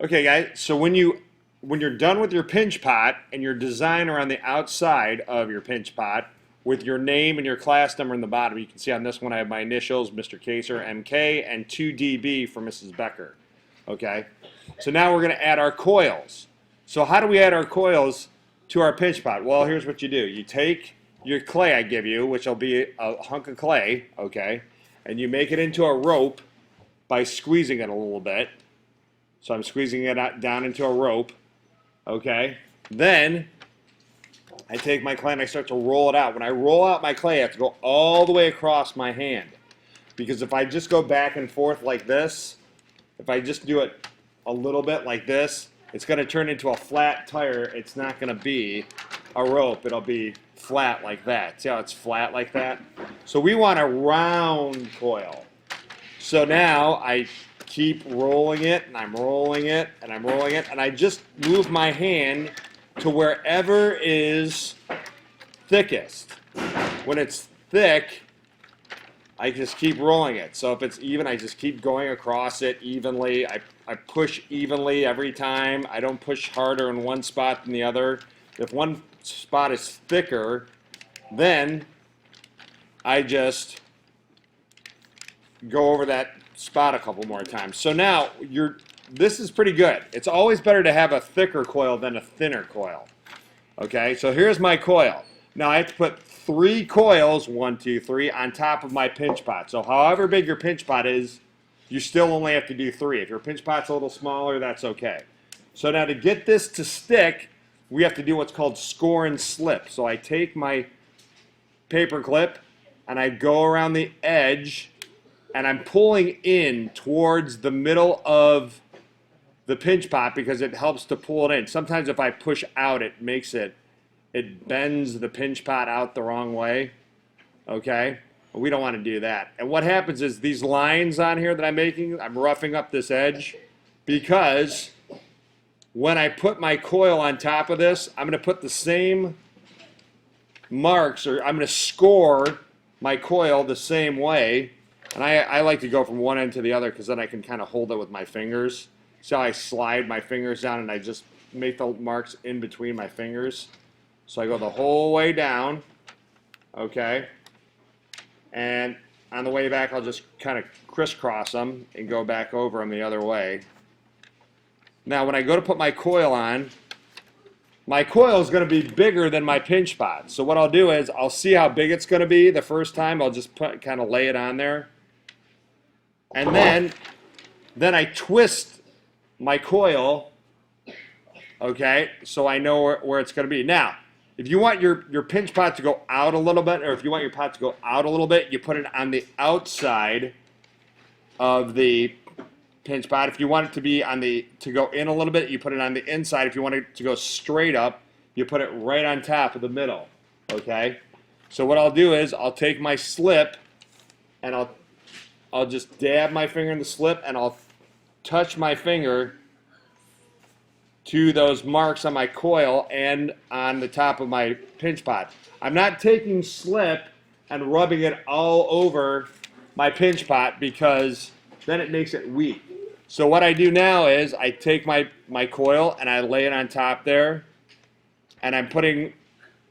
Okay, guys, so when you're done with your pinch pot and your design around the outside of your pinch pot with your name and your class number in the bottom, you can see on this one I have my initials, Mr. Kaser, MK, and 2DB for Mrs. Becker. Okay, so now we're going to add our coils. So how do we add our coils to our pinch pot? Well, here's what you do. You take your clay I give you, which will be a hunk of clay, okay, and you make it into a rope by squeezing it a little bit. So I'm squeezing it out, down into a rope, okay? Then I take my clay and I start to roll it out. When I roll out my clay, I have to go all the way across my hand. Because if I just go back and forth like this, if I just do it a little bit like this, it's going to turn into a flat tire. It's not going to be a rope. It'll be flat like that. See how it's flat like that? So we want a round coil. So now I keep rolling it, and I'm rolling it, and I'm rolling it, and I just move my hand to wherever is thickest. When it's thick, I just keep rolling it. So if it's even, I just keep going across it evenly. I push evenly every time. I don't push harder in one spot than the other. If one spot is thicker, then I just go over that spot a couple more times. So now this is pretty good. It's always better to have a thicker coil than a thinner coil. Okay, so here's my coil. Now I have to put 3 coils, 1, 2, 3, on top of my pinch pot. So however big your pinch pot is, you still only have to do 3. If your pinch pot's a little smaller, that's okay. So now to get this to stick, we have to do what's called score and slip. So I take my paper clip and I go around the edge and I'm pulling in towards the middle of the pinch pot because it helps to pull it in. Sometimes if I push out, it bends the pinch pot out the wrong way. Okay? We don't want to do that. And what happens is these lines on here that I'm making, I'm roughing up this edge because when I put my coil on top of this, I'm going to put the same marks, or I'm going to score my coil the same way. And I like to go from one end to the other because then I can kind of hold it with my fingers. So I slide my fingers down and I just make the marks in between my fingers. So I go the whole way down, okay? And on the way back, I'll just kind of crisscross them and go back over them the other way. Now when I go to put my coil on, my coil is going to be bigger than my pinch pot. So what I'll do is I'll see how big it's going to be the first time. I'll just kind of lay it on there. And then I twist my coil, okay, so I know where it's going to be. Now, if you want your pinch pot to go out a little bit, or if you want your pot to go out a little bit, you put it on the outside of the pinch pot. If you want it to be to go in a little bit, you put it on the inside. If you want it to go straight up, you put it right on top of the middle, okay? So what I'll do is I'll take my slip and I'll just dab my finger in the slip and I'll touch my finger to those marks on my coil and on the top of my pinch pot. I'm not taking slip and rubbing it all over my pinch pot because then it makes it weak. So what I do now is I take my coil and I lay it on top there, and I'm putting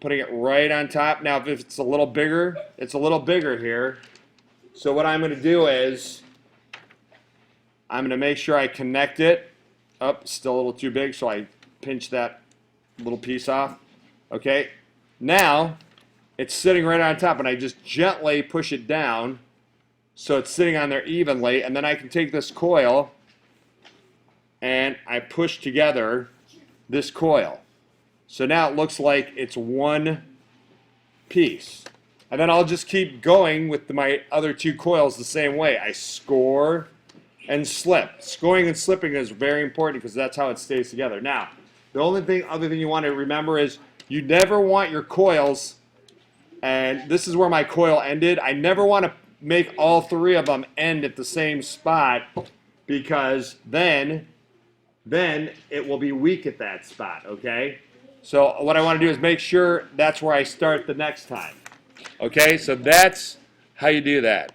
it right on top. Now if it's a little bigger, it's a little bigger here. So what I'm going to do is I'm going to make sure I connect it. Up, still a little too big, so I pinch that little piece off. Okay, now it's sitting right on top, and I just gently push it down so it's sitting on there evenly, and then I can take this coil and I push together this coil. So now it looks like it's one piece. And then I'll just keep going with my other 2 coils the same way. I score and slip. Scoring and slipping is very important because that's how it stays together. Now, the only other thing you want to remember is you never want your coils, and this is where my coil ended, I never want to make all 3 of them end at the same spot because then it will be weak at that spot, okay? So what I want to do is make sure that's where I start the next time. Okay, so that's how you do that.